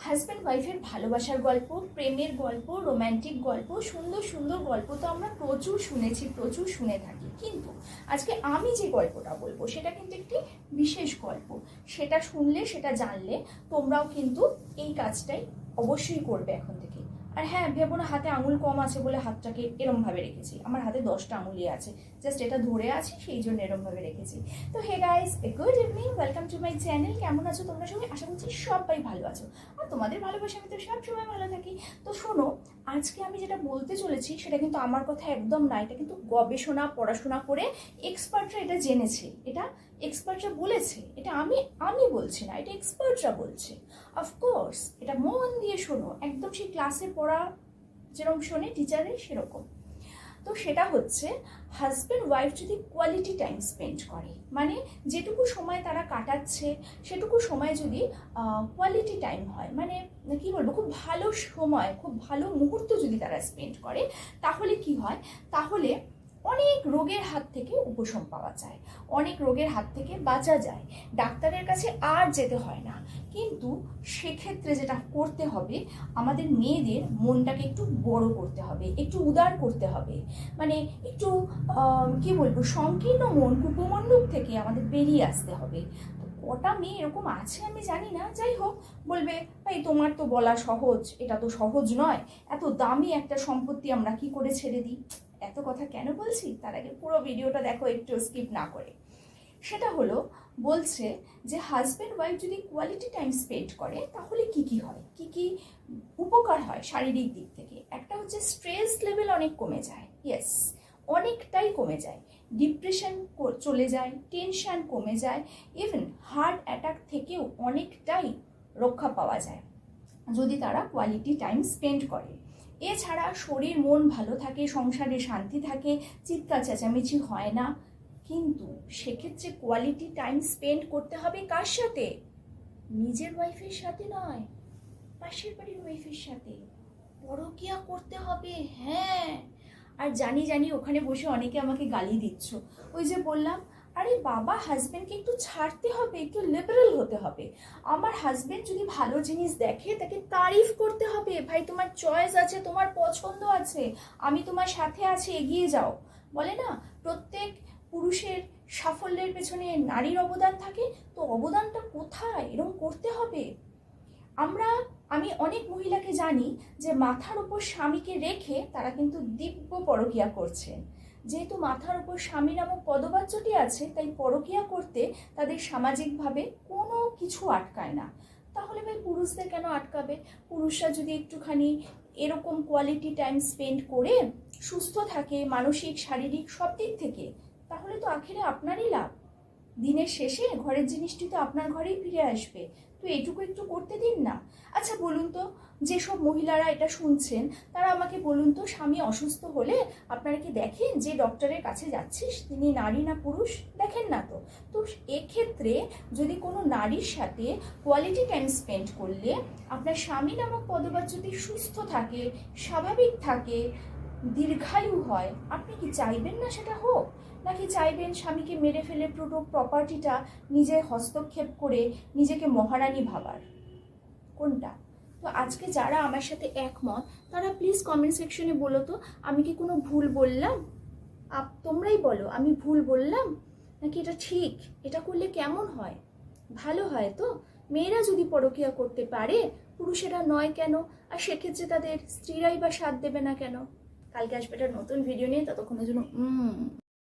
Husband ওয়াইফের ভালোবাসার গল্প, প্রেমের গল্প, রোম্যান্টিক গল্প, সুন্দর সুন্দর গল্প তো আমরা প্রচুর শুনেছি, প্রচুর শুনে থাকি। কিন্তু আজকে আমি যে গল্পটা বলবো সেটা কিন্তু একটি বিশেষ গল্প। সেটা শুনলে, সেটা জানলে তোমরাও কিন্তু এই কাজটাই অবশ্যই করবে এখন থেকে। আর হ্যাঁ, ভেবো না হাতে আঙুল কম আছে বলে হাতটাকে এরমভাবে রেখেছি। আমার হাতে 10টা আঙুলই আছে, জাস্ট এটা ধরে আছি সেই জন্য এরমভাবে রেখেছি। তো hey guys, good evening, welcome to my channel. কেমন আছো তোমরা সবাই? আশা করছি সবাই ভালো আছো, আর তোমাদের ভালোবাসা আমি তো সবসময় ভালো থাকি। তো শোনো, আজকে আমি যেটা বলতে চলেছি সেটা কিন্তু আমার কথা একদম না, এটা কিন্তু গবেষণা পড়াশোনা করে এক্সপার্টরা এটা জেনেছে, এটা এক্সপার্টরা বলেছে, এটা আমি বলছি না, এটা এক্সপার্টরা বলছে। অফকোর্স এটা মন দিয়ে শোনো, একদম সেই ক্লাসে পড়া যেরকম শোনে টিচারের সেরকম। তো সেটা হচ্ছে, হাজব্যান্ড ওয়াইফ যদি কোয়ালিটি টাইম স্পেন্ড করে, মানে যেটুকু সময় তারা কাটাচ্ছে সেটুকু সময় যদি কোয়ালিটি টাইম হয়, মানে কি বলবো, খুব ভালো সময়, খুব ভালো মুহূর্ত যদি তারা স্পেন্ড করে, তাহলে কি হয়, তাহলে অনেক রোগের হাত থেকে উপশম পাওয়া যায়, অনেক রোগের হাত থেকে বাঁচা যায়, ডাক্তারের কাছে আর যেতে হয় না। কিন্তু সেক্ষেত্রে যেটা করতে হবে, আমাদের মেয়েদের মনটাকে একটু বড় করতে হবে, একটু উদার করতে হবে, মানে একটু কি বলবো, সংকীর্ণ মন, কুপমণ্ডূক থেকে আমাদের বেরিয়ে আসতে হবে। কটা মেয়ে এরকম আছে আমি জানি না, যাই হোক, বলবে ভাই তোমার তো বলা সহজ, এটা তো সহজ নয়, এত দামি একটা সম্পত্তি আমরা কি করে ছেড়ে দিই। এত কথা কেন বলছি, তার আগে পুরো ভিডিওটা দেখো, একটু স্কিপ না করে। সেটা হলো, বলছে যে হাজব্যান্ড ওয়াইফ যদি কোয়ালিটি টাইম স্পেন্ড করে তাহলে কি কি হয়, কি কি উপকার হয় শারীরিক দিক থেকে। একটা হচ্ছে স্ট্রেস লেভেল অনেক কমে যায়, ইয়েস, অনেকটাই কমে যায়, ডিপ্রেশন চলে যায়, টেনশন কমে যায়, ইভেন হার্ট অ্যাটাক থেকেও অনেকটাই রক্ষা পাওয়া যায় যদি তারা কোয়ালিটি টাইম স্পেন্ড করে। এছাড়া শরীর মন ভালো থাকে, সংসারে শান্তি থাকে, চিৎকার চেঁচামেচি হয় না। কিন্তু সেক্ষেত্রে কোয়ালিটি টাইম স্পেন্ড করতে হবে কার সাথে? নিজের ওয়াইফের সাথে নয়, পাশের বাড়ির ওয়াইফের সাথে। পরকীয়া করতে হবে, হ্যাঁ। আর জানি জানি ওখানে বসে অনেকে আমাকে গালি দিচ্ছ, ওই যে বললাম, আরে বাবা, হাজব্যান্ডকে একটু ছাড়তে হবে, একটু লিবারেল হতে হবে। আমার হাজব্যান্ড যদি ভালো জিনিস দেখে তাকে তারিফ করতে হবে, ভাই তোমার চয়েস আছে, তোমার পছন্দ আছে, আমি তোমার সাথে আছি, এগিয়ে যাও। বলে না, প্রত্যেক পুরুষের সাফল্যের পেছনে নারীর অবদান থাকে, তো অবদানটা কোথায়, এরকম করতে হবে। আমি অনেক মহিলাকে জানি যে মাথার উপর স্বামীকে রেখে তারা কিন্তু দিব্য পরকীয়া করছেন। যেহেতু মাথার উপর স্বামী নামক পদবাচ্যটি আছে, তাই পরকীয়া করতে তাদের সামাজিকভাবে কোনো কিছু আটকায় না। তাহলে ভাই পুরুষদের কেন আটকাবে? পুরুষরা যদি একটুখানি এরকম কোয়ালিটি টাইম স্পেন্ড করে সুস্থ থাকে মানসিক শারীরিক সব দিক থেকে, তাহলে তো আখেরে আপনারই লাভ। দিনের শেষে ঘরের জিনিসটি তো আপনার ঘরেই ফিরে আসবে। তো এইটুকু একটু করতে দিন না। আচ্ছা বলুন তো, যেসব মহিলারা এটা শুনছেন তারা আমাকে বলুন তো, স্বামী অসুস্থ হলে আপনারা কি দেখেন যে ডক্টরের কাছে যাচ্ছিস তিনি নারী না পুরুষ? দেখেন না তো। তো এক্ষেত্রে যদি কোনো নারীর সাথে কোয়ালিটি টাইম স্পেন্ড করলে আপনার স্বামী নামক পদবাচ্যটি সুস্থ থাকে, স্বাভাবিক থাকে, দীর্ঘায়ু হয়, আপনি কি চাইবেন না সেটা হোক? নাকি চাইবেন স্বামীকে মেরে ফেলে পুরো প্রপার্টিটা নিজে হস্তক্ষেপ করে নিজেকে মহারানী ভাবার? কোনটা? তো আজকে যারা আমার সাথে একমত তারা প্লিজ কমেন্ট সেকশনে বলো তো, আমি কি কোনো ভুল বললাম? তোমরাই বলো, আমি ভুল বললাম নাকি এটা ঠিক? এটা করলে কেমন হয়? ভালো হয় তো? মেয়েরা যদি পরকীয়া করতে পারে, পুরুষেরা নয় কেন? আর সেক্ষেত্রে তাদের স্ত্রীরাই বা সাথ দেবে না কেন? কালকে আসবে একটা নতুন ভিডিও নিয়ে, ততক্ষণের জন্য